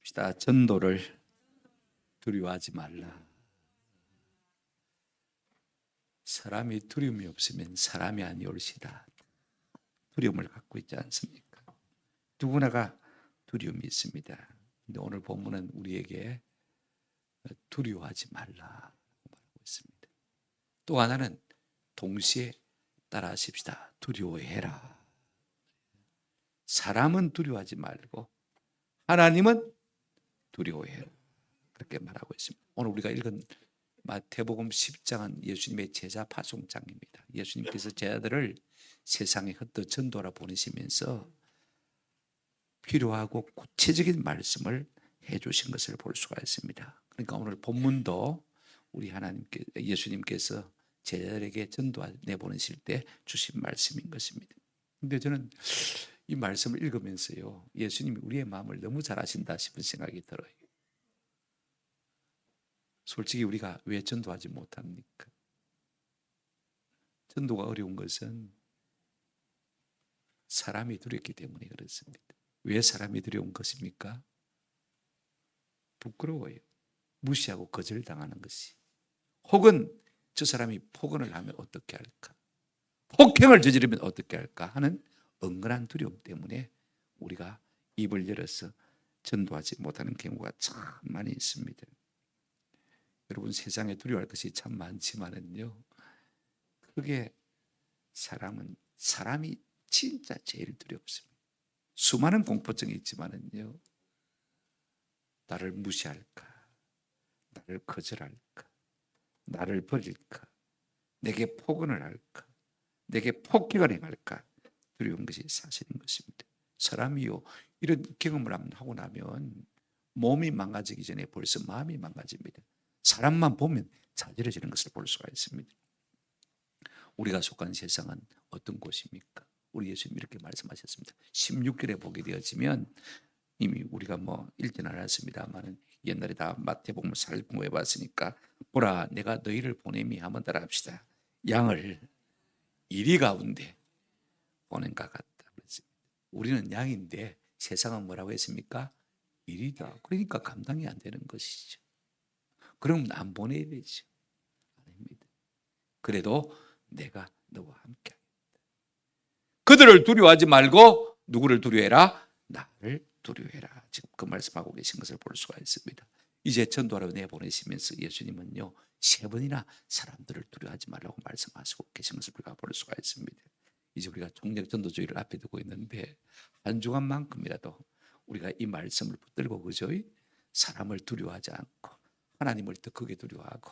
합시다. 전도를 두려워하지 말라. 사람이 두려움이 없으면 사람이 아니올시다. 두려움을 갖고 있지 않습니까? 누구나가 두려움이 있습니다. 근데 오늘 본문은 우리에게 두려워하지 말라 말하고 있습니다. 또 하나는 동시에 따라하십시다. 두려워해라. 사람은 두려워하지 말고 하나님은 두려워해라. 그렇게 말하고 있습니다. 오늘 우리가 읽은 마태복음 10장은 예수님의 제자 파송장입니다. 예수님께서 제자들을 세상에 흩어 전도하러 보내시면서 필요하고 구체적인 말씀을 해주신 것을 볼 수가 있습니다. 그러니까 오늘 본문도 우리 예수님께서 제자들에게 전도 내보내실 때 주신 말씀인 것입니다. 근데 저는 이 말씀을 읽으면서요, 예수님이 우리의 마음을 너무 잘 아신다 싶은 생각이 들어요. 솔직히 우리가 왜 전도하지 못합니까? 전도가 어려운 것은 사람이 두렵기 때문에 그렇습니다. 왜 사람이 두려운 것입니까? 부끄러워요. 무시하고 거절당하는 것이. 혹은 저 사람이 폭언을 하면 어떻게 할까? 폭행을 저지르면 어떻게 할까? 하는 은근한 두려움 때문에 우리가 입을 열어서 전도하지 못하는 경우가 참 많이 있습니다. 여러분, 세상에 두려워할 것이 참 많지만은요, 그게 사람이 진짜 제일 두렵습니다. 수많은 공포증이 있지만은요, 나를 무시할까, 나를 거절할까, 나를 버릴까, 내게 폭언을 할까, 내게 폭행을 행할까, 두려운 것이 사실인 것입니다. 사람이요, 이런 경험을 하고 나면 몸이 망가지기 전에 벌써 마음이 망가집니다. 사람만 보면 자절해지는 것을 볼 수가 있습니다. 우리가 속한 세상은 어떤 곳입니까? 우리 예수님 이렇게 말씀하셨습니다. 16절에 보게 되어지면 이미 우리가 읽지는 않았습니다만 옛날에 다 마태복음 잘 공부해 봤으니까, 보라 내가 너희를 보냄이 한번 따라합시다. 양을 이리 가운데 보낸 것 같다. 우리는 양인데 세상은 뭐라고 했습니까? 이리다. 그러니까 감당이 안 되는 것이죠. 그럼 안 보내야 되죠. 아닙니다. 그래도 내가 너와 함께 하겠다. 그들을 두려워하지 말고 누구를 두려워해라? 나를 두려워해라. 지금 그 말씀하고 계신 것을 볼 수가 있습니다. 이제 전도하러 내보내시면서 예수님은요, 3번이나 사람들을 두려워하지 말라고 말씀하시고 계신 것을 우리가 볼 수가 있습니다. 이제 우리가 총력 전도주의를 앞에 두고 있는데 한 주간만큼이라도 우리가 이 말씀을 붙들고 그저 사람을 두려워하지 않고 하나님을 더 크게 두려워하고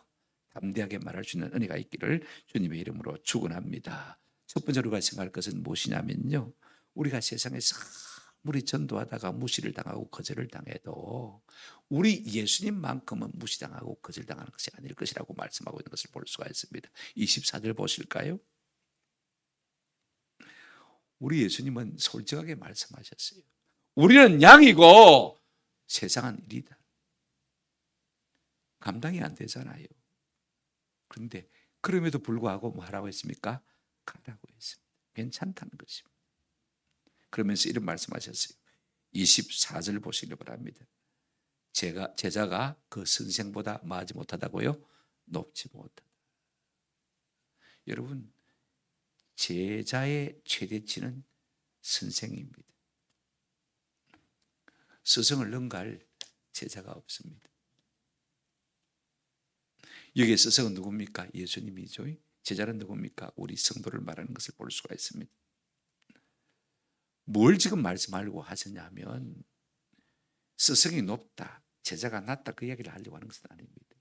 담대하게 말할 수 있는 은혜가 있기를 주님의 이름으로 축원합니다. 첫 번째로 우리가 생각할 것은 무엇이냐면요, 우리가 세상에서 아무리 전도하다가 무시를 당하고 거절을 당해도 우리 예수님만큼은 무시당하고 거절당하는 것이 아닐 것이라고 말씀하고 있는 것을 볼 수가 있습니다. 24절 보실까요? 우리 예수님은 솔직하게 말씀하셨어요. 우리는 양이고 세상은 이리다. 감당이 안 되잖아요. 그런데 그럼에도 불구하고 뭐 하라고 했습니까? 가라고 했습니다. 괜찮다는 것입니다. 그러면서 이런 말씀하셨어요. 24절 보시기 바랍니다. 제자가 그 선생보다 마지 못하다고요? 높지 못하다. 여러분, 제자의 최대치는 선생입니다. 스승을 능가할 제자가 없습니다. 여기에 스승은 누굽니까? 예수님이죠. 제자는 누굽니까? 우리 성도를 말하는 것을 볼 수가 있습니다. 뭘 지금 말씀하려고 하셨냐면, 스승이 높다, 제자가 낮다, 그 이야기를 하려고 하는 것은 아닙니다.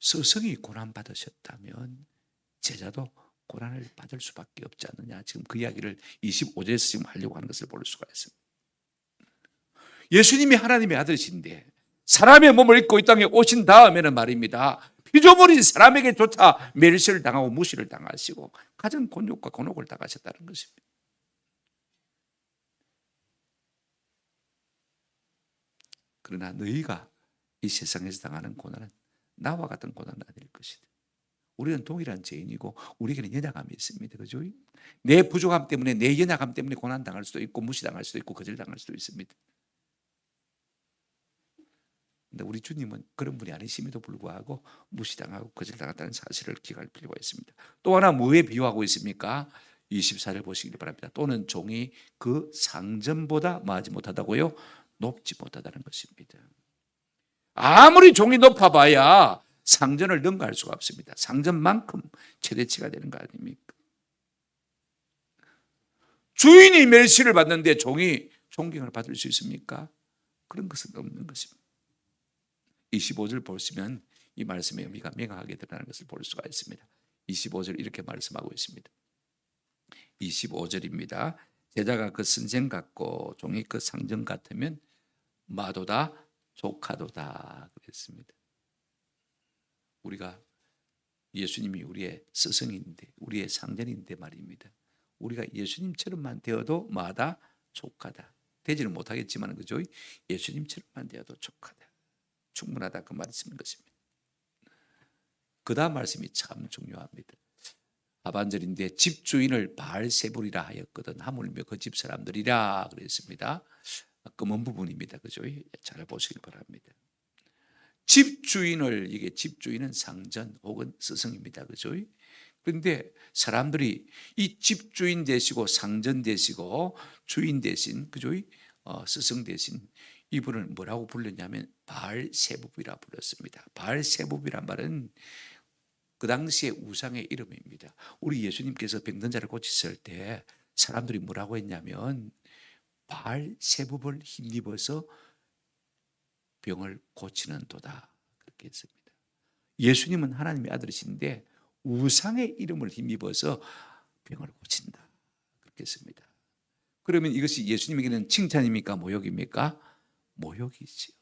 스승이 고난받으셨다면 제자도 고난을 받을 수밖에 없지 않느냐, 지금 그 이야기를 25절에서 지금 하려고 하는 것을 볼 수가 있습니다. 예수님이 하나님의 아들이신데 사람의 몸을 입고 이 땅에 오신 다음에는 말입니다, 피조물인 사람에게조차 멸시를 당하고 무시를 당하시고 가정 곤욕과 곤혹을 당하셨다는 것입니다. 그러나 너희가 이 세상에서 당하는 고난은 나와 같은 고난은 아닐 것이다. 우리는 동일한 죄인이고 우리에게는 연약함이 있습니다. 그죠? 내 부족함 때문에, 내 연약함 때문에 고난당할 수도 있고 무시당할 수도 있고 거절당할 수도 있습니다. 근데 우리 주님은 그런 분이 아니심에도 불구하고 무시당하고 거절당했다는 사실을 기억할 필요가 있습니다. 또 하나 뭐에 비유하고 있습니까? 24절 보시기 바랍니다. 또는 종이 그 상전보다 마지 못하다고요? 높지 못하다는 것입니다. 아무리 종이 높아봐야 상전을 능가할 수가 없습니다. 상전만큼 최대치가 되는 거 아닙니까? 주인이 멸시를 받는데 종이 존경을 받을 수 있습니까? 그런 것은 없는 것입니다. 25절 보시면 이 말씀의 의미가 명확하게 드러나는 것을 볼 수가 있습니다. 25절 이렇게 말씀하고 있습니다. 25절입니다. 제자가 그 선생 같고 종이 그 상전 같으면 마도다 조카도다 그랬습니다. 우리가 예수님이 우리의 스승인데 우리의 상전인데 말입니다. 우리가 예수님처럼만 되어도 마다 조카다. 되지는 못하겠지만 그죠? 예수님처럼만 되어도 조카다. 충분하다 그 말씀인 것입니다. 그 다음 말씀이 참 중요합니다. 하반절인데 집주인을 바알세불이라 하였거든 하물며 그 집 사람들이라 그랬습니다. 검은 부분입니다. 그죠? 잘 보시길 바랍니다. 집주인을 이게 집주인은 상전 혹은 스승입니다. 그죠? 그런데 사람들이 이 집주인 되시고 상전 되시고 주인 대신 그죠? 스승 대신 이분을 뭐라고 불렀냐면 바알세불이라 불렀습니다. 바알세불이란 말은 그 당시의 우상의 이름입니다. 우리 예수님께서 병든 자를 고치실 때 사람들이 뭐라고 했냐면 바알세불을 힘입어서 병을 고치는 도다 그렇게 했습니다. 예수님은 하나님의 아들이신데 우상의 이름을 힘입어서 병을 고친다 그렇게 했습니다. 그러면 이것이 예수님에게는 칭찬입니까? 모욕입니까? 모욕이지요.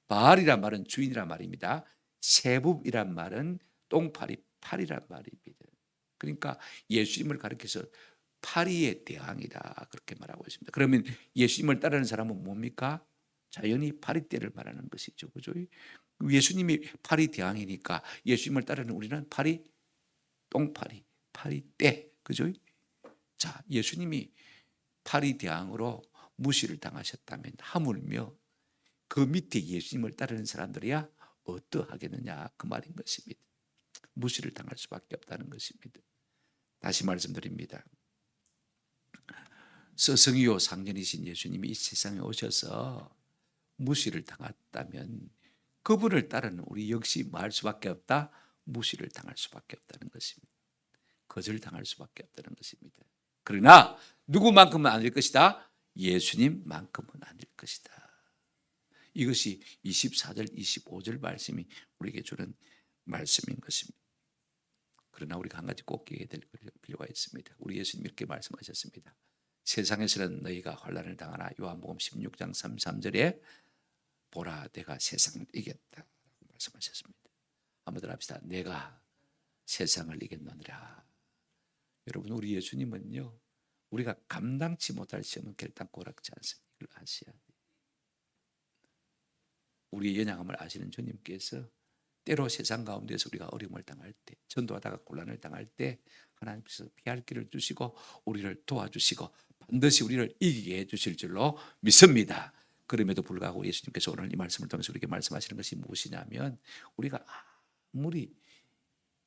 바알이란 말은 주인이란 말입니다. 세불이란 말은 똥파리, 파리란 말입니다. 그러니까 예수님을 가리켜서 파리의 대왕이다 그렇게 말하고 있습니다. 그러면 예수님을 따르는 사람은 뭡니까? 자연히 파리떼를 말하는 것이죠. 그죠? 예수님이 파리 대왕이니까 예수님을 따르는 우리는 파리, 똥파리, 파리떼. 그죠? 자, 예수님이 파리 대왕으로 무시를 당하셨다면 하물며 그 밑에 예수님을 따르는 사람들이야 어떠하겠느냐 그 말인 것입니다. 무시를 당할 수밖에 없다는 것입니다. 다시 말씀드립니다. 스승이요 상전이신 예수님이 이 세상에 오셔서 무시를 당했다면 그분을 따르는 우리 역시 뭐 할 수밖에 없다? 무시를 당할 수밖에 없다는 것입니다. 거절당할 수밖에 없다는 것입니다. 그러나 누구만큼은 아닐 것이다? 예수님만큼은 아닐 것이다. 이것이 24절, 25절 말씀이 우리에게 주는 말씀인 것입니다. 그러나 우리가 한 가지 꼭 기억해야 될 필요가 있습니다. 우리 예수님 이렇게 말씀하셨습니다. 세상에서는 너희가 환난을 당하나 요한복음 16장 33절에 보라 내가 세상을 이겼다 말씀하셨습니다. 한번 더 합시다. 내가 세상을 이겼느니라. 여러분 우리 예수님은요 우리가 감당치 못할 시험은 결단코 어렵지 않습니다. 이걸 아셔야 돼요. 우리의 연약함을 아시는 주님께서 때로 세상 가운데서 우리가 어려움을 당할 때 전도하다가 곤란을 당할 때 하나님께서 피할 길을 주시고 우리를 도와주시고 반드시 우리를 이기게 해주실 줄로 믿습니다. 그럼에도 불구하고 예수님께서 오늘 이 말씀을 통해서 우리에게 말씀하시는 것이 무엇이냐면 우리가 아무리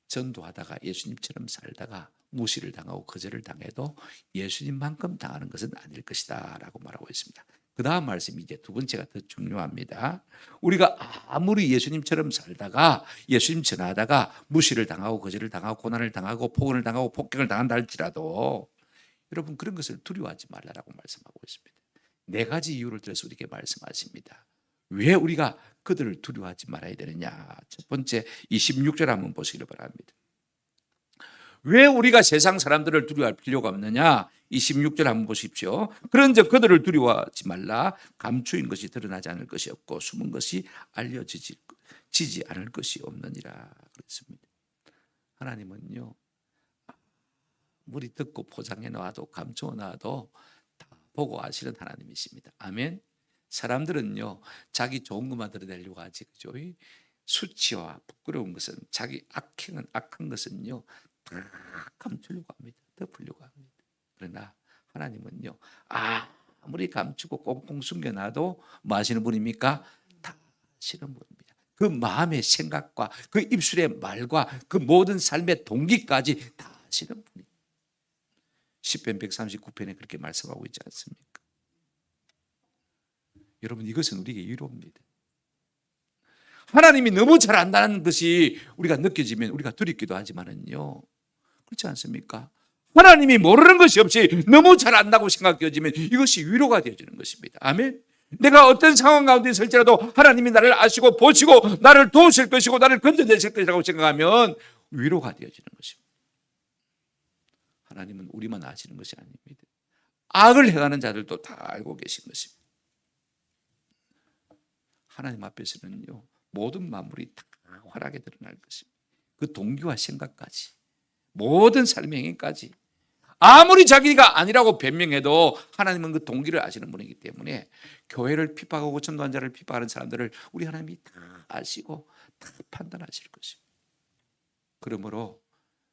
전도하다가 예수님처럼 살다가 무시를 당하고 거절을 당해도 예수님만큼 당하는 것은 아닐 것이다 라고 말하고 있습니다. 그 다음 말씀이 이제 두 번째가 더 중요합니다. 우리가 아무리 예수님처럼 살다가 예수님 전하다가 무시를 당하고 거절을 당하고 고난을 당하고 폭언을 당하고 폭격을 당한다 할지라도 여러분 그런 것을 두려워하지 말라라고 말씀하고 있습니다. 네 가지 이유를 들어서 우리에게 말씀하십니다. 왜 우리가 그들을 두려워하지 말아야 되느냐. 첫 번째 26절 한번 보시기를 바랍니다. 왜 우리가 세상 사람들을 두려워할 필요가 없느냐. 26절 한번 보십시오. 그런즉 그들을 두려워하지 말라. 감추인 것이 드러나지 않을 것이 없고 숨은 것이 알려지지 않을 것이 없느니라 그랬습니다. 하나님은요 아무리 듣고 포장해 놔도 감추어 놔도 다 보고 아시는 하나님이십니다. 아멘. 사람들은요 자기 좋은 것만 드러내려고 하지 그죠? 수치와 부끄러운 것은 자기 악한 것은요 다 감추려고 합니다. 덮으려고 합니다. 그러나 하나님은요 아무리 감추고 꽁꽁 숨겨놔도 뭐 하시는 분입니까? 다 아시는 분입니다. 그 마음의 생각과 그 입술의 말과 그 모든 삶의 동기까지 다 아시는 분입니다. 시편 139편에 그렇게 말씀하고 있지 않습니까? 여러분, 이것은 우리에게 위로입니다. 하나님이 너무 잘 안다는 것이 우리가 느껴지면 우리가 두렵기도 하지만은요, 그렇지 않습니까? 하나님이 모르는 것이 없이 너무 잘 안다고 생각되어지면 이것이 위로가 되어지는 것입니다. 아멘. 내가 어떤 상황 가운데 있을지라도 하나님이 나를 아시고 보시고 나를 도우실 것이고 나를 건져내실 것이라고 생각하면 위로가 되어지는 것입니다. 하나님은 우리만 아시는 것이 아닙니다. 악을 행하는 자들도 다 알고 계신 것입니다. 하나님 앞에서는요, 모든 만물이 다 환하게 드러날 것입니다. 그 동기와 생각까지, 모든 삶의 행위까지, 아무리 자기가 아니라고 변명해도 하나님은 그 동기를 아시는 분이기 때문에 교회를 핍박하고 전도한 자를 핍박하는 사람들을 우리 하나님이 다 아시고 다 판단하실 것입니다. 그러므로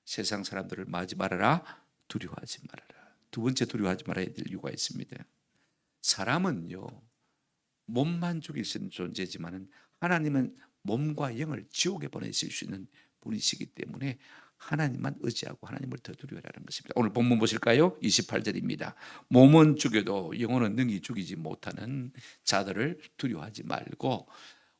세상 사람들을 맞이 말아라, 두려워하지 말아라. 두 번째 두려워하지 말아야 될 이유가 있습니다. 사람은요, 몸만 죽일 수 있는 존재지만은 하나님은 몸과 영을 지옥에 보내실 수 있는 분이시기 때문에 하나님만 의지하고 하나님을 더 두려워하라는 것입니다. 오늘 본문 보실까요? 28절입니다. 몸은 죽여도 영혼은 능히 죽이지 못하는 자들을 두려워하지 말고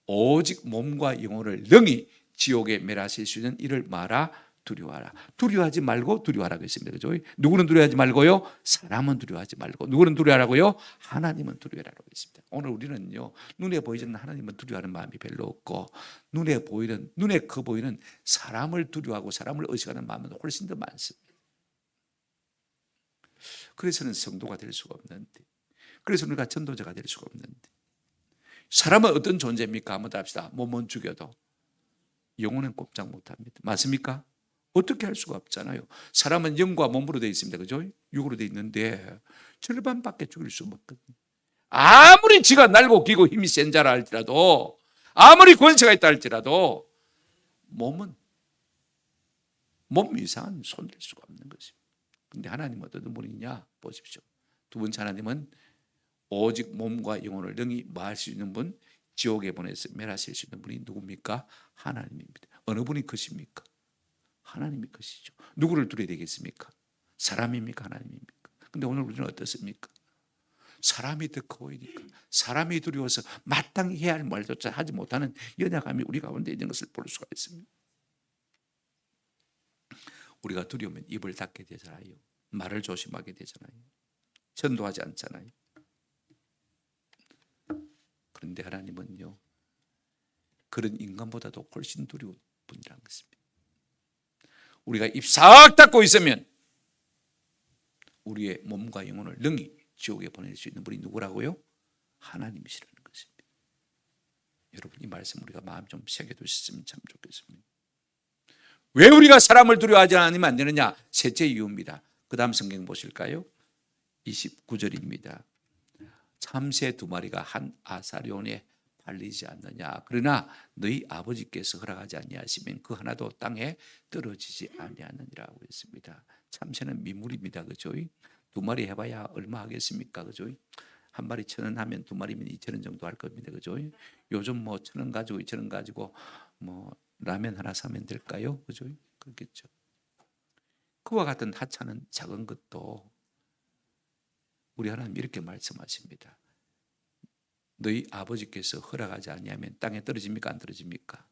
오직 몸과 영혼을 능히 지옥에 멸하실 수 있는 이를 말아 두려워하라. 두려워하지 말고 두려워하라고 했습니다. 그죠? 누구는 두려워하지 말고요, 사람은 두려워하지 말고. 누구는 두려워하라고요? 하나님은 두려워하라고 했습니다. 오늘 우리는요, 눈에 보이는 하나님은 두려워하는 마음이 별로 없고 눈에 커 보이는 사람을 두려워하고 사람을 의식하는 마음은 훨씬 더 많습니다. 그래서는 성도가 될 수가 없는데, 그래서 우리가 전도자가 될 수가 없는데, 사람은 어떤 존재입니까? 한번 답시다. 몸은 죽여도 영혼은 꼼짝 못합니다. 맞습니까? 어떻게 할 수가 없잖아요. 사람은 영과 몸으로 되어 있습니다. 그죠? 육으로 되어 있는데 절반밖에 죽일 수 없거든요. 아무리 지가 날고 기고 힘이 센 자라 할지라도, 아무리 권세가 있다 할지라도 몸은 몸 이상은 손댈 수가 없는 것입니다. 그런데 하나님은 어떤 분이냐 보십시오. 두 번째, 하나님은 오직 몸과 영혼을 능히 뭐할 수 있는 분, 지옥에 보내서 멸하실 수 있는 분이 누굽니까? 하나님입니다. 어느 분이 크십니까? 하나님이 크시죠. 누구를 두려야 되겠습니까? 사람입니까? 하나님입니까? 근데 오늘 우리는 어떻습니까? 사람이 더 커 보이니까, 사람이 두려워서 마땅히 해야 할 말조차 하지 못하는 연약함이 우리 가운데 있는 것을 볼 수가 있습니다. 우리가 두려우면 입을 닫게 되잖아요. 말을 조심하게 되잖아요. 전도하지 않잖아요. 그런데 하나님은요, 그런 인간보다도 훨씬 두려운 분이라는 것입니다. 우리가 입 싹 닫고 있으면 우리의 몸과 영혼을 능히 지옥에 보낼 수 있는 분이 누구라고요? 하나님이시라는 것입니다. 여러분, 이 말씀 우리가 마음 좀 새겨두셨으면 참 좋겠습니다. 왜 우리가 사람을 두려워하지 않으면 안 되느냐? 셋째 이유입니다. 그 다음 성경 보실까요? 29절입니다. 참새 두 마리가 한 아사리온에 팔리지 않느냐? 그러나 너희 아버지께서 허락하지 아니하시면 그 하나도 땅에 떨어지지 아니하느니라고 했습니다. 참새는 미물입니다. 그죠? 두 마리 해봐야 얼마 하겠습니까? 그죠? 한 마리 1,000원 하면 두 마리면 2,000원 정도 할 겁니다. 그죠? 요즘 뭐 1,000원 가지고 2,000원 가지고 뭐 라면 하나 사면 될까요? 그죠? 그렇겠죠. 그와 같은 하찮은 작은 것도 우리 하나님 이렇게 말씀하십니다. 너희 아버지께서 허락하지 아니하면 땅에 떨어집니까? 안 떨어집니까?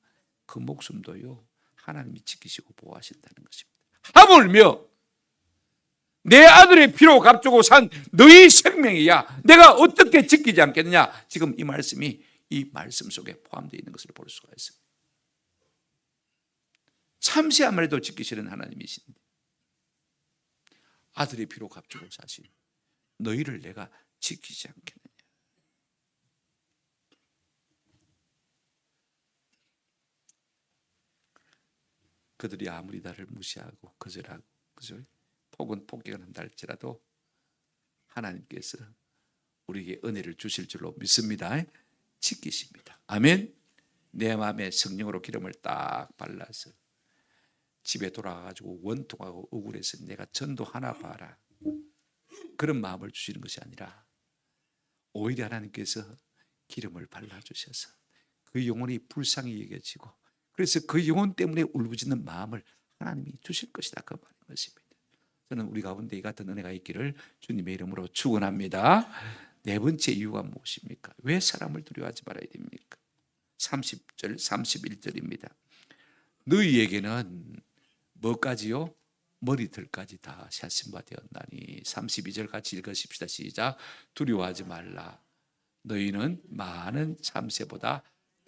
그 목숨도요, 하나님이 지키시고 보호하신다는 것입니다. 하물며 내 아들의 피로 값주고 산 너희 생명이야 내가 어떻게 지키지 않겠느냐? 지금 이 말씀이 이 말씀 속에 포함되어 있는 것을 볼 수가 있습니다. 참새 한 마리도 지키시는 하나님이신데 아들의 피로 값주고 사신 너희를 내가 지키지 않겠느냐? 그들이 아무리 나를 무시하고 거절하고, 그죠? 혹은 폭격을 한다 할지라도 하나님께서 우리에게 은혜를 주실 줄로 믿습니다. 지키십니다. 아멘. 내 마음에 성령으로 기름을 딱 발라서 집에 돌아가가지고 원통하고 억울해서 내가 전도 하나 봐라, 그런 마음을 주시는 것이 아니라 오히려 하나님께서 기름을 발라주셔서 그 영혼이 불쌍히 여겨지고 그래서 그 영혼 때문에 울부짖는 마음을 하나님이 주실 것이다 그 말인 것입니다. 저는 우리 가운데 이 같은 은혜가 있기를 주님의 이름으로 축원합니다. 네 번째 이유가 무엇입니까? 왜 사람을 두려워하지 말아야 됩니까? 30절 31절입니다. 너희에게는 뭐까지요? 머리털까지 다 샤심바 되었나니. 32절 같이 읽으십시다. 시작. 두려워하지 말라. 너희는 많은 참새보다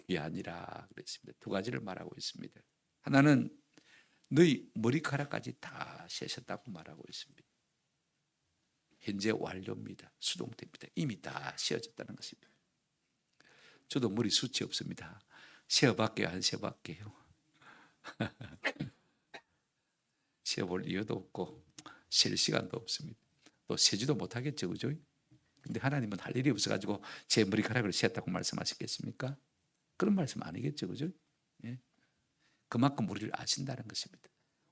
귀하니라 그랬습니다. 두 가지를 말하고 있습니다. 하나는 너희 머리카락까지 다 세셨다고 말하고 있습니다. 현재 완료입니다. 수동됩니다. 이미 다 세어졌다는 것입니다. 저도 머리 숱이 없습니다. 세어볼게요, 안 세어볼게요? 세어볼 이유도 없고 셀 시간도 없습니다. 또 세지도 못하겠죠, 그죠? 근데 하나님은 할 일이 없어가지고 제 머리카락을 세었다고 말씀하시겠습니까? 그런 말씀 아니겠죠, 그죠? 예. 그만큼 우리를 아신다는 것입니다.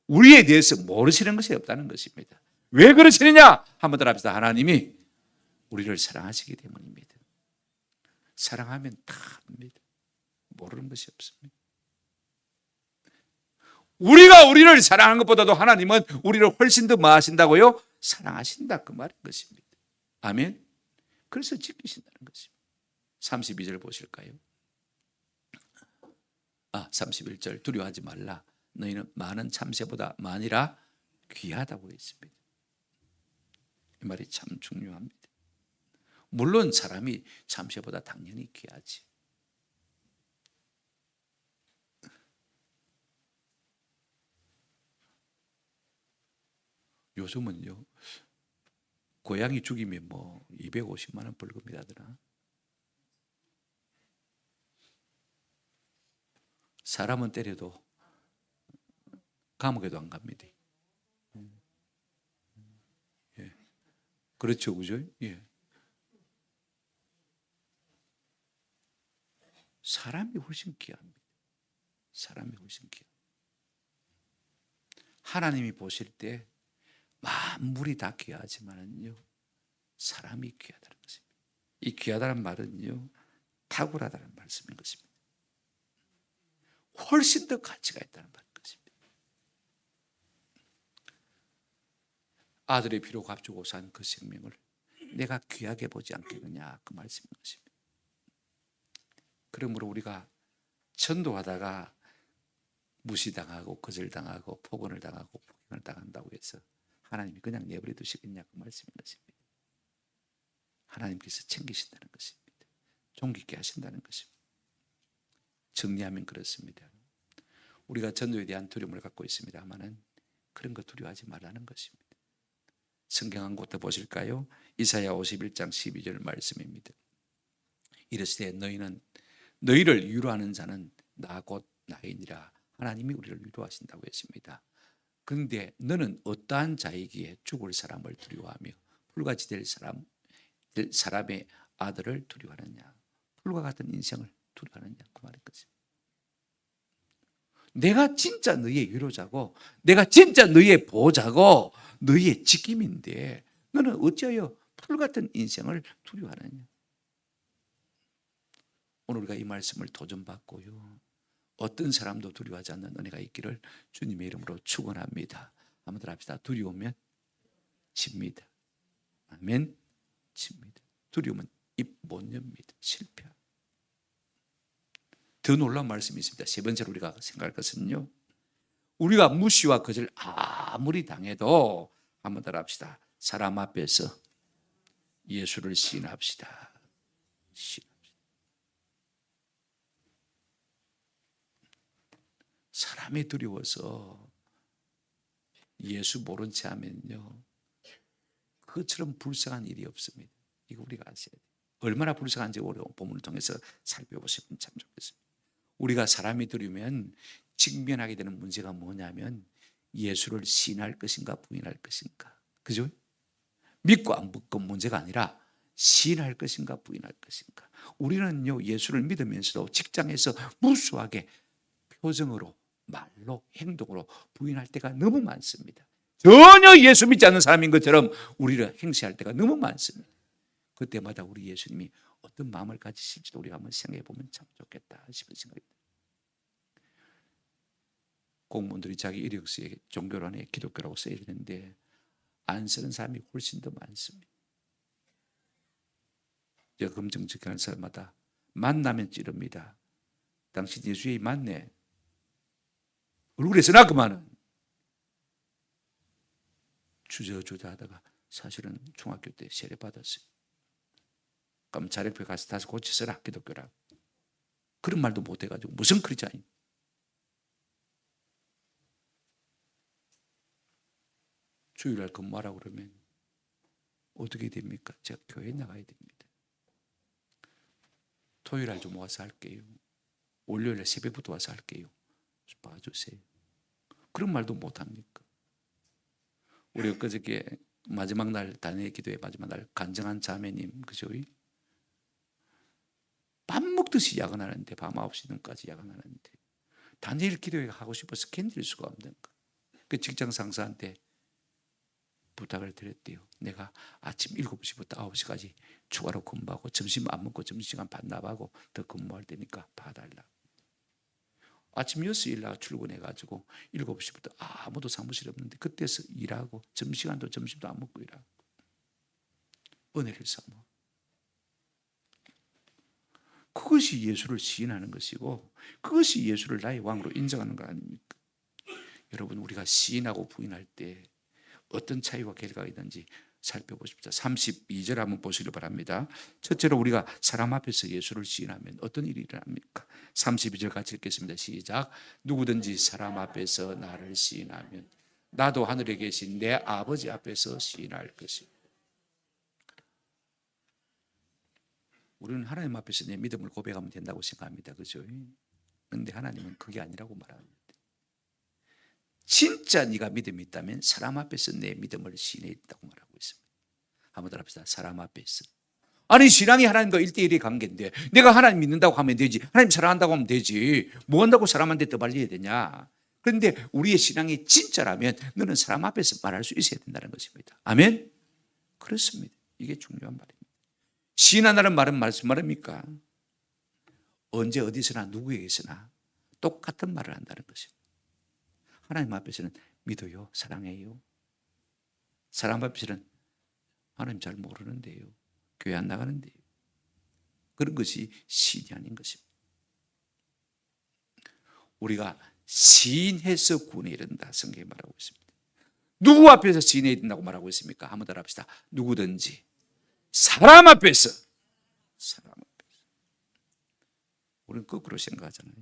우리에 대해서 모르시는 것이 없다는 것입니다. 왜 그러시느냐? 한번 더 합시다. 하나님이 우리를 사랑하시기 때문입니다. 사랑하면 다 압니다. 모르는 것이 없습니다. 우리가 우리를 사랑하는 것보다도 하나님은 우리를 훨씬 더 뭐 하신다고요? 사랑하신다 그 말인 것입니다. 아멘. 그래서 지키신다는 것입니다. 32절 보실까요? 31절 두려워하지 말라. 너희는 많은 참새보다 많이라 귀하다고 했습니다. 이 말이 참 중요합니다. 물론 사람이 참새보다 당연히 귀하지. 요즘은요, 고양이 죽이면 뭐 250만 원 벌금이라더라. 사람은 때려도 감옥에도 안 갑니다. 예. 그렇죠, 그죠? 예. 사람이 훨씬 귀합니다. 사람이 훨씬 귀합니다. 하나님이 보실 때 만물이 다 귀하지만은요, 사람이 귀하다는 것입니다. 이 귀하다는 말은요, 탁월하다는 말씀인 것입니다. 훨씬 더 가치가 있다는 말인 것입니다. 아들의 피로 값주고 산 그 생명을 내가 귀하게 보지 않겠느냐 그 말씀인 것입니다. 그러므로 우리가 전도하다가 무시당하고 거절당하고 폭언을 당하고 폭행을 당한다고 해서 하나님이 그냥 내버려 두시겠냐 그 말씀인 것입니다. 하나님께서 챙기신다는 것입니다. 존귀케 하신다는 것입니다. 정리하면 그렇습니다. 우리가 전도에 대한 두려움을 갖고 있습니다만은 그런 거 두려워하지 말라는 것입니다. 성경 한 곳 더 보실까요? 이사야 51장 12절 말씀입니다. 이르시되 너희를 위로하는 자는 나 곧 나이니라. 하나님이 우리를 위로하신다고 했습니다. 그런데 너는 어떠한 자이기에 죽을 사람을 두려워하며 불같이 될 사람의 아들을 두려워하느냐. 불과 같은 인생을 두려워하느냐 그 말인 것입니다. 내가 진짜 너희의 위로자고 내가 진짜 너희의 보호자고 너희의 지킴인데 너는 어찌하여 불같은 인생을 두려워하느냐. 오늘 우리가 이 말씀을 도전받고요, 어떤 사람도 두려워하지 않는 은혜가 있기를 주님의 이름으로 축원합니다. 한번 더 합시다. 두려우면 집니다. 아멘. 집니다. 두려우면 입 못 엽니다. 실패합니다. 더 놀라운 말씀이 있습니다. 세 번째로 우리가 생각할 것은요, 우리가 무시와 거절 아무리 당해도 한번 더 합시다. 사람 앞에서 예수를 시인합시다. 사람이 두려워서 예수 모른 채 하면요, 그것처럼 불쌍한 일이 없습니다. 이거 우리가 아셔야 돼요. 얼마나 불쌍한지 우리 본문을 통해서 살펴보시면 참 좋겠습니다. 우리가 사람이 두려우면 직면하게 되는 문제가 뭐냐면 예수를 시인할 것인가 부인할 것인가. 그죠? 믿고 안 믿고 문제가 아니라 시인할 것인가 부인할 것인가. 우리는요, 예수를 믿으면서도 직장에서 무수하게 표정으로 말로 행동으로 부인할 때가 너무 많습니다. 전혀 예수 믿지 않는 사람인 것처럼 우리를 행세할 때가 너무 많습니다. 그때마다 우리 예수님이 어떤 마음을 가지실지도 우리가 한번 생각해 보면 참 좋겠다 싶은 생각이 듭니다. 공무원들이 자기 이력서에 종교란에 기독교라고 써야 되는데 안 쓰는 사람이 훨씬 더 많습니다. 검증 직하는 사람마다 만나면 찌릅니다. 당신 예수의 맞네. 얼굴에 써나 그만은. 주저주저 하다가 사실은 중학교 때 세례 받았어요. 그럼 자력표 가서 다시 고치서라 기독교라고. 그런 말도 못 해가지고 무슨 크리스찬이. 주일날 근무하라고 그러면 어떻게 됩니까? 제가 교회에 나가야 됩니다. 토요일날 좀 와서 할게요. 월요일날 새벽부터 와서 할게요. 봐주세요. 그런 말도 못합니까? 우리 엊그저께 마지막 날 단회 기도회 마지막 날 간증한 자매님 그죠? 밥 먹듯이 야근하는데 밤 9시 눈까지 야근하는데 단일 기도회 하고 싶어서 견딜 수가 없는 거. 그 직장 상사한테 부탁을 드렸대요. 내가 아침 7시부터 9시까지 추가로 근무하고 점심 안 먹고 점심시간 반납하고 더 근무할 테니까 봐달라. 아침 6시 일나가 출근해가지고 7시부터 아무도 사무실에 없는데 그때서 일하고 점심시간도 점심도 안 먹고 일하고 은혜를 삼아. 그것이 예수를 시인하는 것이고 그것이 예수를 나의 왕으로 인정하는 거 아닙니까? 여러분 우리가 시인하고 부인할 때 어떤 차이와 결과가 있는지 살펴보십시오. 32절 한번 보시길 바랍니다. 첫째로 우리가 사람 앞에서 예수를 시인하면 어떤 일이 일어납니까? 32절 같이 읽겠습니다. 시작. 누구든지 사람 앞에서 나를 시인하면 나도 하늘에 계신 내 아버지 앞에서 시인할 것이다. 우리는 하나님 앞에서 내 믿음을 고백하면 된다고 생각합니다. 그죠? 그런데 하나님은 그게 아니라고 말합니다. 진짜 네가 믿음이 있다면 사람 앞에서 내 믿음을 시인해야 된다고 말하고 있습니다. 한번 더 합시다. 사람 앞에서. 아니 신앙이 하나님과 1대1의 관계인데 내가 하나님 믿는다고 하면 되지, 하나님 사랑한다고 하면 되지, 뭐 한다고 사람한테 떠발려야 되냐. 그런데 우리의 신앙이 진짜라면 너는 사람 앞에서 말할 수 있어야 된다는 것입니다. 아멘? 그렇습니다. 이게 중요한 말입니다. 시인한다는 말은 무슨 말입니까? 언제 어디서나 누구에게서나 똑같은 말을 한다는 것입니다. 하나님 앞에서는 믿어요, 사랑해요. 사람 앞에서는 하나님 잘 모르는데요, 교회 안 나가는데요. 그런 것이 시인이 아닌 것입니다. 우리가 시인해서 구원에 이른다 성경에 말하고 있습니다. 누구 앞에서 시인해야 된다고 말하고 있습니까? 한번 더 합시다. 누구든지 사람 앞에서. 사람 앞에서. 우리는 거꾸로 생각하잖아요.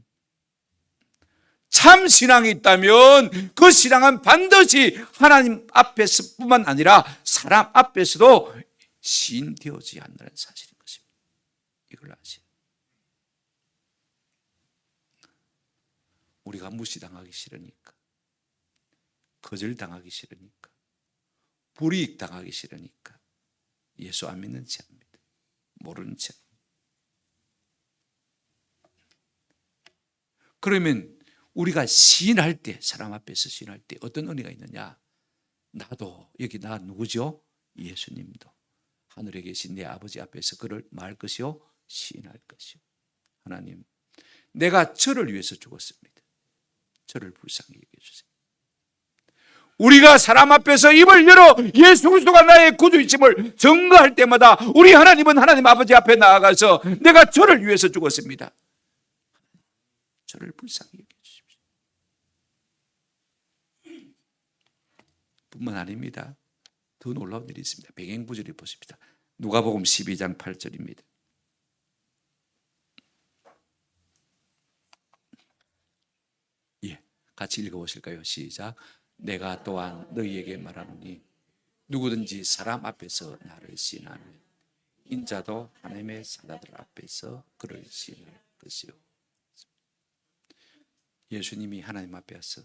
참 신앙이 있다면 그 신앙은 반드시 하나님 앞에서뿐만 아니라 사람 앞에서도 시인되어지지 않는다는 사실인 것입니다. 이걸 아세요? 우리가 무시당하기 싫으니까, 거절당하기 싫으니까, 불이익당하기 싫으니까 예수 안 믿는 체 합니다. 모르는 체. 그러면 우리가 시인할 때, 사람 앞에서 시인할 때 어떤 은혜가 있느냐? 나도, 여기 나 누구죠? 예수님도 하늘에 계신 내 아버지 앞에서 그를 말할 것이요, 시인할 것이요. 하나님, 내가 저를 위해서 죽었습니다. 저를 불쌍히 여겨주세요. 우리가 사람 앞에서 입을 열어 예수 그리스도가 나의 구주이심을 증거할 때마다 우리 하나님은 하나님 아버지 앞에 나아가서 내가 저를 위해서 죽었습니다. 저를 불쌍히 여겨주십시오. 뿐만 아닙니다. 더 놀라운 일이 있습니다. 배경구절을 보십시다. 누가복음 12장 8절입니다. 예, 같이 읽어보실까요? 시작. 내가 또한 너희에게 말하노니 누구든지 사람 앞에서 나를 시인하면 인자도 하나님의 사자들 앞에서 그를 시인할 것이요. 예수님이 하나님 앞에서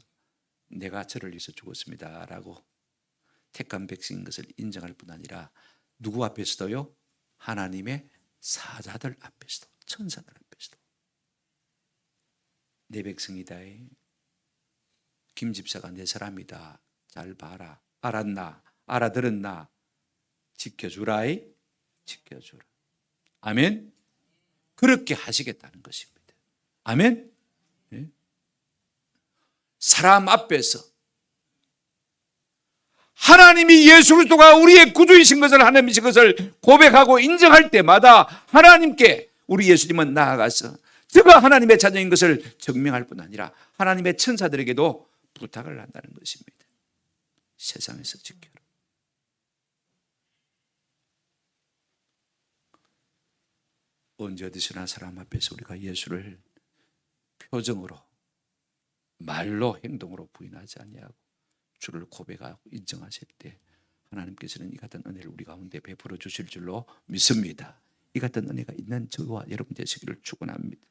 내가 저를 위해서 죽었습니다 라고 택한 백성인 것을 인정할 뿐 아니라 누구 앞에서도요? 하나님의 사자들 앞에서도, 천사들 앞에서도 내 백성이다, 김 집사가 내 사람이다, 잘 봐라, 알았나, 알아들었나, 지켜주라, 지켜주라. 아멘. 그렇게 하시겠다는 것입니다. 아멘. 네. 사람 앞에서 하나님이 예수 그리스도가 우리의 구주이신 것을, 하나님이신 것을 고백하고 인정할 때마다 하나님께 우리 예수님은 나아가서 저가 하나님의 자녀인 것을 증명할 뿐 아니라 하나님의 천사들에게도 부탁을 한다는 것입니다. 세상에서 지켜라. 언제 어디서나 사람 앞에서 우리가 예수를 표정으로, 말로, 행동으로 부인하지 아니하고 주를 고백하고 인정하실 때 하나님께서는 이 같은 은혜를 우리 가운데 베풀어 주실 줄로 믿습니다. 이 같은 은혜가 있는 저와 여러분 되시기를 축원합니다.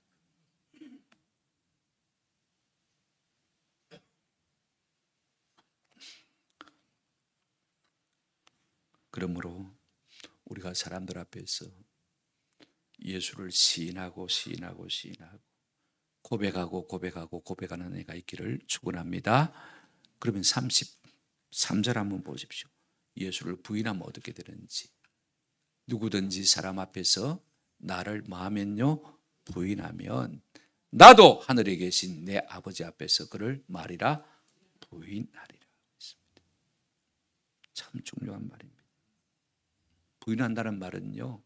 그러므로 우리가 사람들 앞에서 예수를 시인하고 고백하는 은혜가 있기를 축원합니다. 그러면 33절 한번 보십시오. 예수를 부인하면 어떻게 되는지. 누구든지 사람 앞에서 나를 뭐하면요? 부인하면 나도 하늘에 계신 내 아버지 앞에서 그를 말이라 부인하리라. 참 중요한 말입니다. 부인한다는 말은요,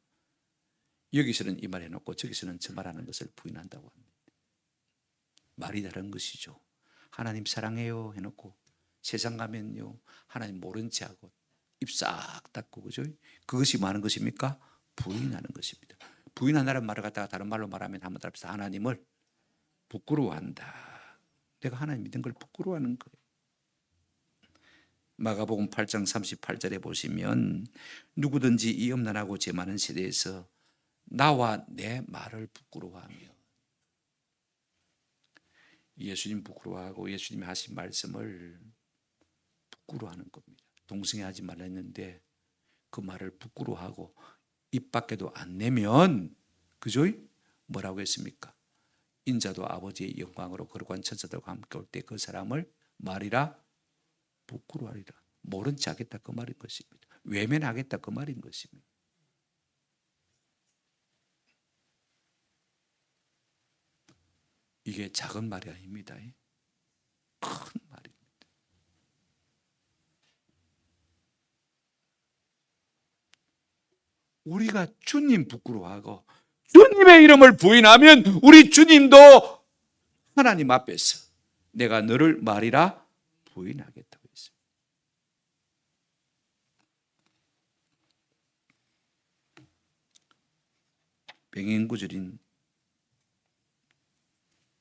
여기서는 이 말 해놓고 저기서는 저 말하는 것을 부인한다고 합니다. 말이 다른 것이죠. 하나님 사랑해요 해놓고 세상 가면요 하나님 모른 체 하고 입 싹 닫고, 그죠? 그것이 많은 것입니까? 부인하는 것입니다. 부인한다는 말을 갖다가 다른 말로 말하면 한번 앞에서 하나님을 부끄러워한다. 내가 하나님 믿은 걸 부끄러워하는 거예요. 마가복음 8장 38절에 보시면 누구든지 이 엄난하고 죄 많은 세대에서 나와 내 말을 부끄러워하며, 예수님 부끄러워하고 예수님이 하신 말씀을 부끄러워하는 겁니다. 동성애 하지 말라 했는데 그 말을 부끄러워하고 입 밖에도 안 내면, 그죠? 뭐라고 했습니까? 인자도 아버지의 영광으로 거룩한 천사들과 함께 올 때 그 사람을 말이라 부끄러워하리라. 모른 체 하겠다 그 말인 것입니다. 외면하겠다 그 말인 것입니다. 이게 작은 말이 아닙니다. 큰 말입니다. 우리가 주님 부끄러워하고 주님의 이름을 부인하면 우리 주님도 하나님 앞에서 내가 너를 말이라 부인하겠다고 했어요. 병행구절인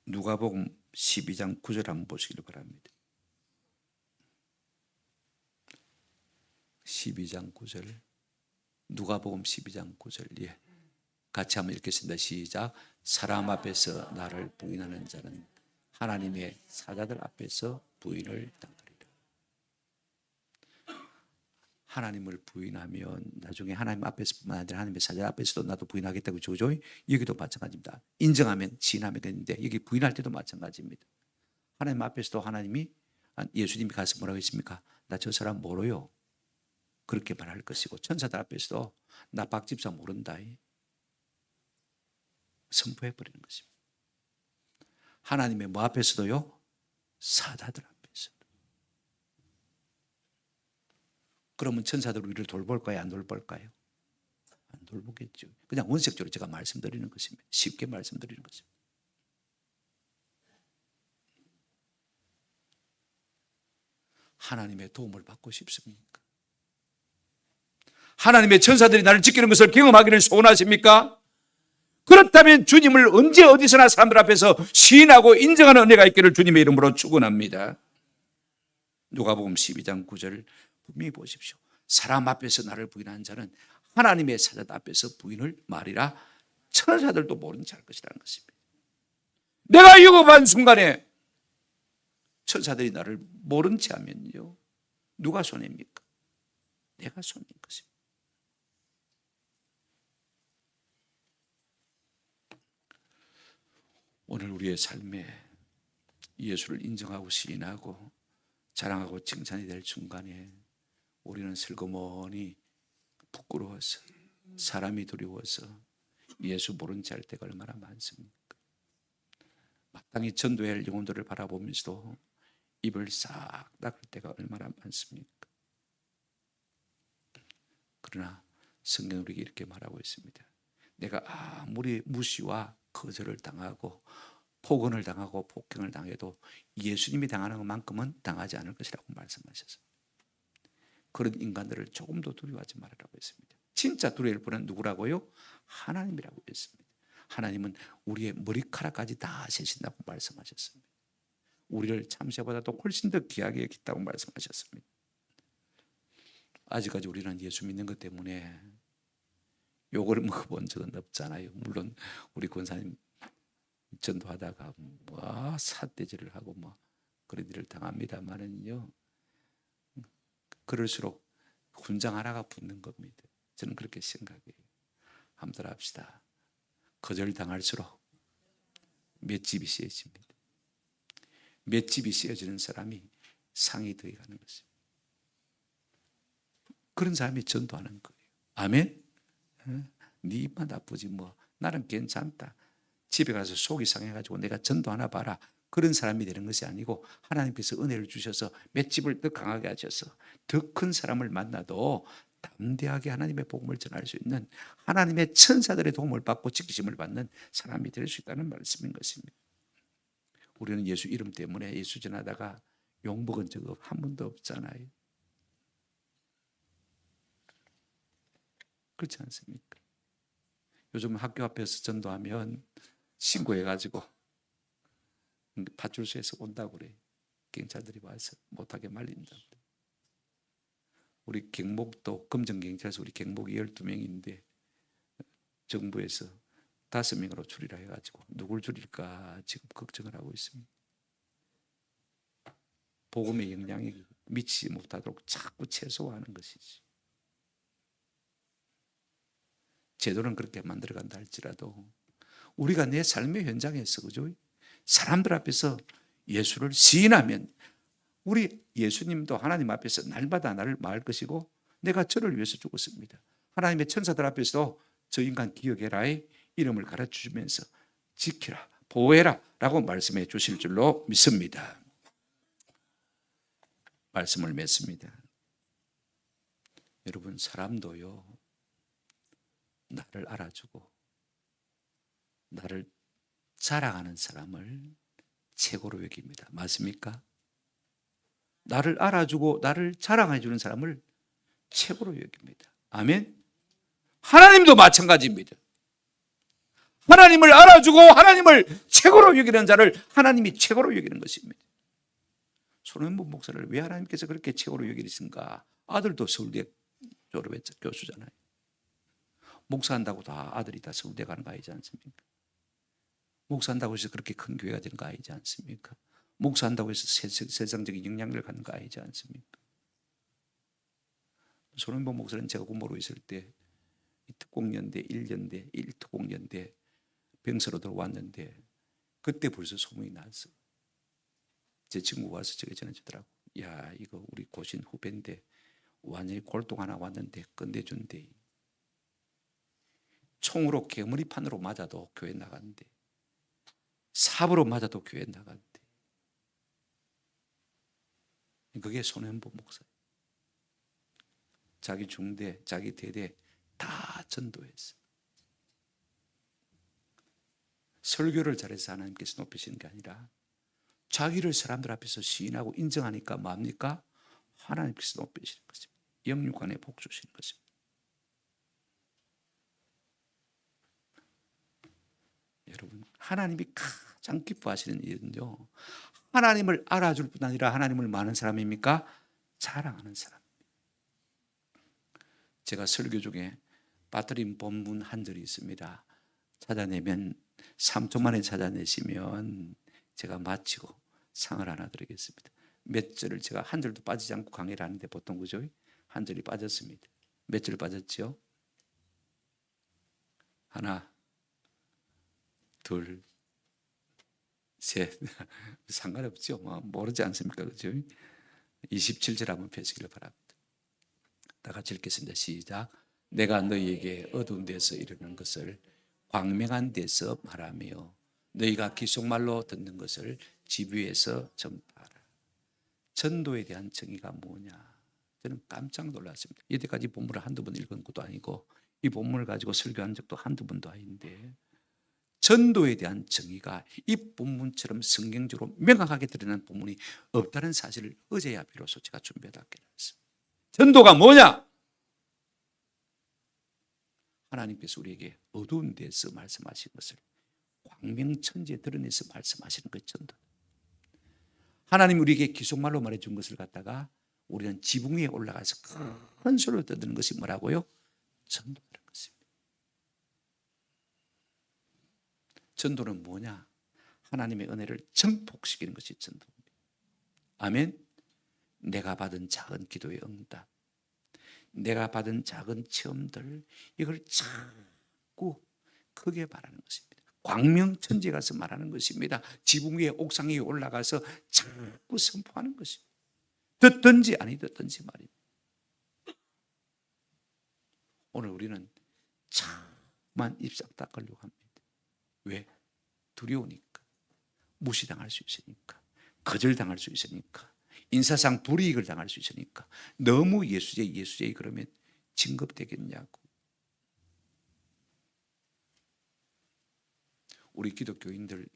누가복음 12장 9절 한번 보시기를 바랍니다. 12장 9절, 누가복음 12장 9절, 예, 같이 한번 읽겠습니다. 시작. 사람 앞에서 나를 부인하는 자는 하나님의 사자들 앞에서 부인을 당하리라. 하나님을 부인하면 나중에 하나님 앞에서뿐만 아니라 하나님의 사자 앞에서도 나도 부인하겠다고 조조이, 여기도 마찬가지입니다. 인정하면 지인하면 되는데 여기 부인할 때도 마찬가지입니다. 하나님 앞에서도 하나님이, 예수님이 가서 뭐라고 했습니까? 나 저 사람 모르요. 그렇게 말할 것이고, 천사들 앞에서도 나 박집사 모른다 선포해버리는 것입니다. 하나님의 뭐 앞에서도요? 사자들 앞에서. 그러면 천사들 우리를 돌볼까요? 안 돌볼까요? 안 돌보겠죠. 그냥 원색적으로 제가 말씀드리는 것입니다. 쉽게 말씀드리는 것입니다. 하나님의 도움을 받고 싶습니까? 하나님의 천사들이 나를 지키는 것을 경험하기를 소원하십니까? 그렇다면 주님을 언제 어디서나 사람들 앞에서 시인하고 인정하는 은혜가 있기를 주님의 이름으로 축원합니다. 누가복음 12장 9절 분명히 보십시오. 사람 앞에서 나를 부인하는 자는 하나님의 사자 앞에서 부인을 말이라 천사들도 모른 자 할 것이라는 것입니다. 내가 유급한 순간에 천사들이 나를 모른 채 하면요, 누가 손해입니까? 내가 손해인 것입니다. 오늘 우리의 삶에 예수를 인정하고 시인하고 자랑하고 칭찬이 될 순간에 우리는 슬그머니 부끄러워서, 사람이 두려워서 예수 모른 채 할 때가 얼마나 많습니까? 마땅히 전도해야 할 영혼들을 바라보면서도 입을 싹 닦을 때가 얼마나 많습니까? 그러나 성경은 우리에게 이렇게 말하고 있습니다. 내가 아무리 무시와 거절을 당하고 폭언을 당하고 폭행을 당해도 예수님이 당하는 것만큼은 당하지 않을 것이라고 말씀하셨습니다. 그런 인간들을 조금도 두려워하지 말으라고 했습니다. 진짜 두려울 분은 누구라고요? 하나님이라고 했습니다. 하나님은 우리의 머리카락까지 다 세신다고 말씀하셨습니다. 우리를 참새보다도 훨씬 더 귀하게 여겼다고 말씀하셨습니다. 아직까지 우리는 예수 믿는 것 때문에 욕을 먹어본 적은 없잖아요. 물론 우리 권사님 전도하다가 삿대질을 하고 그런 일을 당합니다만은요, 그럴수록 훈장 하나가 붙는 겁니다. 저는 그렇게 생각해요. 한번 합시다. 거절당할수록 맷집이 세집니다. 맷집이 세어지는 사람이 상이 더해가는 것입니다. 그런 사람이 전도하는 거예요. 아멘? 네 입만 나쁘지 나는 괜찮다. 집에 가서 속이 상해가지고 내가 전도 하나 봐라. 그런 사람이 되는 것이 아니고 하나님께서 은혜를 주셔서 맷집을 더 강하게 하셔서 더 큰 사람을 만나도 담대하게 하나님의 복음을 전할 수 있는 하나님의 천사들의 도움을 받고 지키심을 받는 사람이 될 수 있다는 말씀인 것입니다. 우리는 예수 이름 때문에 예수 전하다가 욕먹은 적 한 번도 없잖아요. 그렇지 않습니까? 요즘 학교 앞에서 전도하면 신고해가지고 파출소에서 온다고 그래. 경찰들이 와서 못하게 말린다. 우리 경복도 금정경찰서 우리 경복이 12명인데 정부에서 5명으로 줄이라 해가지고 누굴 줄일까 지금 걱정을 하고 있습니다. 복음의 영향이 미치지 못하도록 자꾸 최소화하는 것이지. 제도는 그렇게 만들어간다 할지라도 우리가 내 삶의 현장에서 그죠? 사람들 앞에서 예수를 시인하면 우리 예수님도 하나님 앞에서 날마다 나를 말할 것이고 내가 저를 위해서 죽었습니다. 하나님의 천사들 앞에서 저 인간 기억해라의 이름을 가르쳐주면서 지키라, 보호해라 라고 말씀해 주실 줄로 믿습니다. 말씀을 맺습니다. 여러분, 사람도요, 나를 알아주고 나를 자랑하는 사람을 최고로 여깁니다. 맞습니까? 나를 알아주고 나를 자랑해 주는 사람을 최고로 여깁니다. 아멘. 하나님도 마찬가지입니다. 하나님을 알아주고 하나님을 최고로 여기는 자를 하나님이 최고로 여기는 것입니다. 손원문 목사를 왜 하나님께서 그렇게 최고로 여기신가? 아들도 서울대 졸업했죠. 교수잖아요. 목사한다고 다 아들이 다 서울대 가는 거 아니지 않습니까? 목사한다고 해서 그렇게 큰 교회가 되는 거 아니지 않습니까? 목사한다고 해서 세상적인 영향력을 갖는 거 아니지 않습니까? 손원문 목사는 제가 공무로 있을 때 특공연대 1년대 1특공연대 병서로 들어왔는데 그때 벌써 소문이 났어. 제 친구가 와서 제가 전해주더라고. 야, 이거 우리 고신 후배인데 완전히 골동 하나 왔는데 끝내준대. 총으로 개머리판으로 맞아도 교회 나간대. 삽으로 맞아도 교회 나간대. 그게 손현보 목사예요. 자기 중대, 자기 대대 다 전도했어. 설교를 잘해서 하나님께서 높이시는 게 아니라 자기를 사람들 앞에서 시인하고 인정하니까 뭡니까? 하나님께서 높이시는 것입니다. 영육간에 복 주시는 것입니다. 여러분, 하나님이 가장 기뻐하시는 일은요, 하나님을 알아줄 뿐 아니라 하나님을 많은 사람입니까? 자랑하는 사람. 제가 설교 중에 빠뜨린 본문 한 절이 있습니다. 찾아내면 3초 만에 찾아내시면 제가 마치고 상을 하나 드리겠습니다. 몇 절을 제가 한 절도 빠지지 않고 강의를 하는데 보통 그죠? 한 절이 빠졌습니다. 몇 절 빠졌죠? 하나, 둘, 셋. 상관없죠. 모르지 않습니까? 그죠? 27절 한번 펴시기를 바랍니다. 다 같이 읽겠습니다. 시작. 내가 너희에게 어두운 데서 이르는 것을 광명한 데서 말하며 너희가 기속말로 듣는 것을 집 위에서 전파하라. 전도에 대한 정의가 뭐냐? 저는 깜짝 놀랐습니다. 이때까지 본문을 한두 번 읽은 것도 아니고 이 본문을 가지고 설교한 적도 한두 번도 아닌데 전도에 대한 정의가 이 본문처럼 성경적으로 명확하게 드러난 본문이 없다는 사실을 어제야 비로소 제가 준비하다 깨달았습니다. 전도가 뭐냐? 하나님께서 우리에게 어두운 데서 말씀하신 것을 광명천지에 드러내서 말씀하시는 것 전도. 하나님 우리에게 기속말로 말해준 것을 갖다가 우리는 지붕 위에 올라가서 큰 소리로 떠드는 것이 뭐라고요? 전도라는 것입니다. 전도는 뭐냐? 하나님의 은혜를 증폭시키는 것이 전도입니다. 아멘. 내가 받은 작은 기도의 응답, 내가 받은 작은 체험들, 이걸 자꾸 크게 말하는 것입니다. 광명천지에 가서 말하는 것입니다. 지붕 위에 옥상 위에 올라가서 자꾸 선포하는 것입니다. 듣든지 아니 듣든지 말입니다. 오늘 우리는 참만 입싹 닦으려고 합니다. 왜? 두려우니까, 무시당할 수 있으니까, 거절당할 수 있으니까, 인사상 불이익을 당할 수 있으니까. 너무 예수제이 그러면 진급되겠냐고. 우리 기독교인들,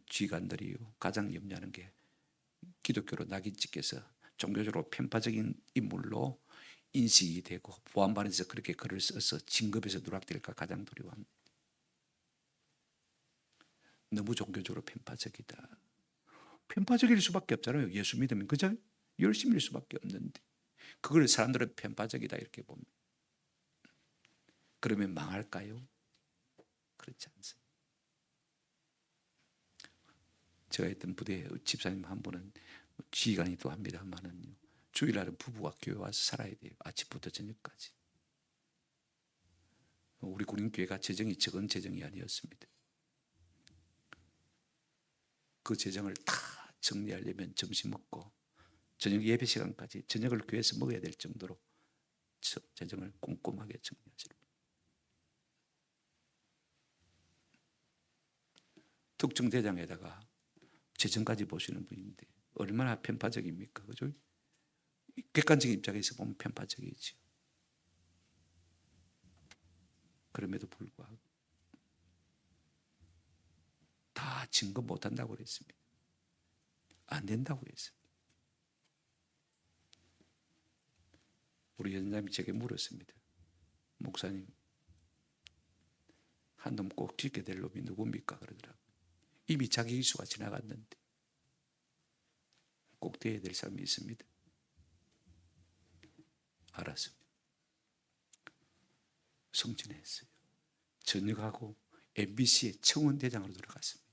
지간들이 가장 염려하는 게 기독교로 낙인 찍혀서 종교적으로 편파적인 인물로 인식이 되고 보안반에서 그렇게 글을 써서 진급에서 누락될까 가장 두려워합니다. 너무 종교적으로 편파적이다. 편파적일 수밖에 없잖아요. 예수 믿으면 그저 열심일 수밖에 없는데 그걸 사람들은 편파적이다 이렇게 봅니다. 그러면 망할까요? 그렇지 않습니다. 제가 있던 부대에 집사님 한 분은 지휘관이기도 합니다만은 주일날은 부부가 교회 와서 살아야 돼요. 아침부터 저녁까지. 우리 군인교회가 재정이 적은 재정이 아니었습니다. 그 재정을 다 정리하려면 점심 먹고 저녁 예배 시간까지 저녁을 교회에서 먹어야 될 정도로 재정을 꼼꼼하게 정리하시는 특정 대장에다가 재정까지 보시는 분인데 얼마나 편파적입니까? 그죠? 객관적인 입장에서 보면 편파적이죠. 그럼에도 불구하고 다 증거 못한다고 그랬습니다. 안 된다고 했습니다. 우리 연장님이 제게 물었습니다. 목사님, 한 놈 꼭 짓게 될 놈이 누굽니까? 그러더라고요. 이미 자기 기수가 지나갔는데 꼭 돼야 될 사람이 있습니다. 알았습니다. 승진했어요. 전역하고 MBC의 청원대장으로 들어갔습니다.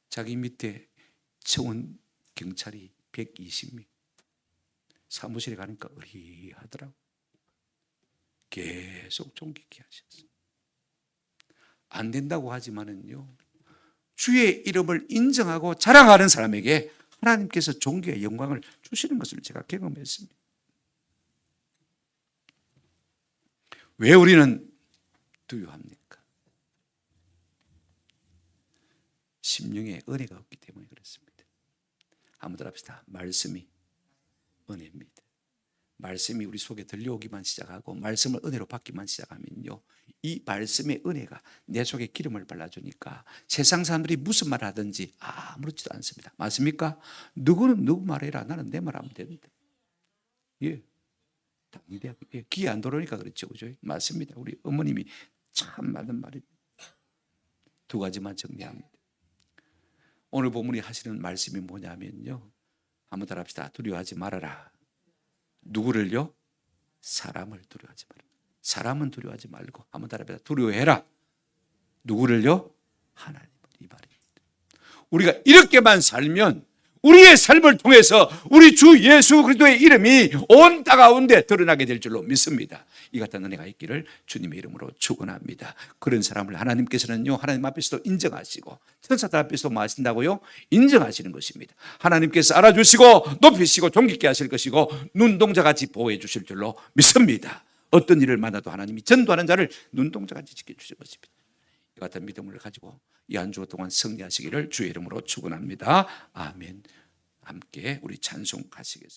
자기 밑에 청원 경찰이 120명. 사무실에 가니까 의리하더라고. 계속 존경케 하셨어요. 안 된다고 하지만은요, 주의 이름을 인정하고 자랑하는 사람에게 하나님께서 존귀와 영광을 주시는 것을 제가 경험했습니다. 왜 우리는 두려워합니까? 심령에 은혜가 없기 때문에 그렇습니다. 한번 더 합시다. 말씀이 은혜입니다. 말씀이 우리 속에 들려오기만 시작하고 말씀을 은혜로 받기만 시작하면요, 이 말씀의 은혜가 내 속에 기름을 발라주니까 세상 사람들이 무슨 말을 하든지 아무렇지도 않습니다. 맞습니까? 누구는 누구 말해라. 나는 내 말하면 됩니다. 예, 예. 귀에 안 들어오니까 그렇죠, 그죠? 맞습니다. 우리 어머님이 참 맞는 말입니다. 두 가지만 정리합니다. 오늘 본문이 하시는 말씀이 뭐냐면요, 한번 따라 합시다. 두려워하지 말아라. 누구를요? 사람을 두려워하지 말아라. 사람은 두려워하지 말고 한번 따라 합시다. 두려워해라. 누구를요? 하나님을. 이 말입니다. 우리가 이렇게만 살면 우리의 삶을 통해서 우리 주 예수 그리스도의 이름이 온 땅 가운데 드러나게 될 줄로 믿습니다. 이 같은 은혜가 있기를 주님의 이름으로 축원합니다. 그런 사람을 하나님께서는요, 하나님 앞에서도 인정하시고 천사들 앞에서도 뭐 하신다고요? 인정하시는 것입니다. 하나님께서 알아주시고 높이시고 존귀케 하실 것이고 눈동자같이 보호해 주실 줄로 믿습니다. 어떤 일을 만나도 하나님이 전도하는 자를 눈동자같이 지켜주실 것입니다. 이 같은 믿음을 가지고 이 한 주 동안 승리하시기를 주의 이름으로 축원합니다. 아멘. 함께 우리 찬송 가시겠습니다.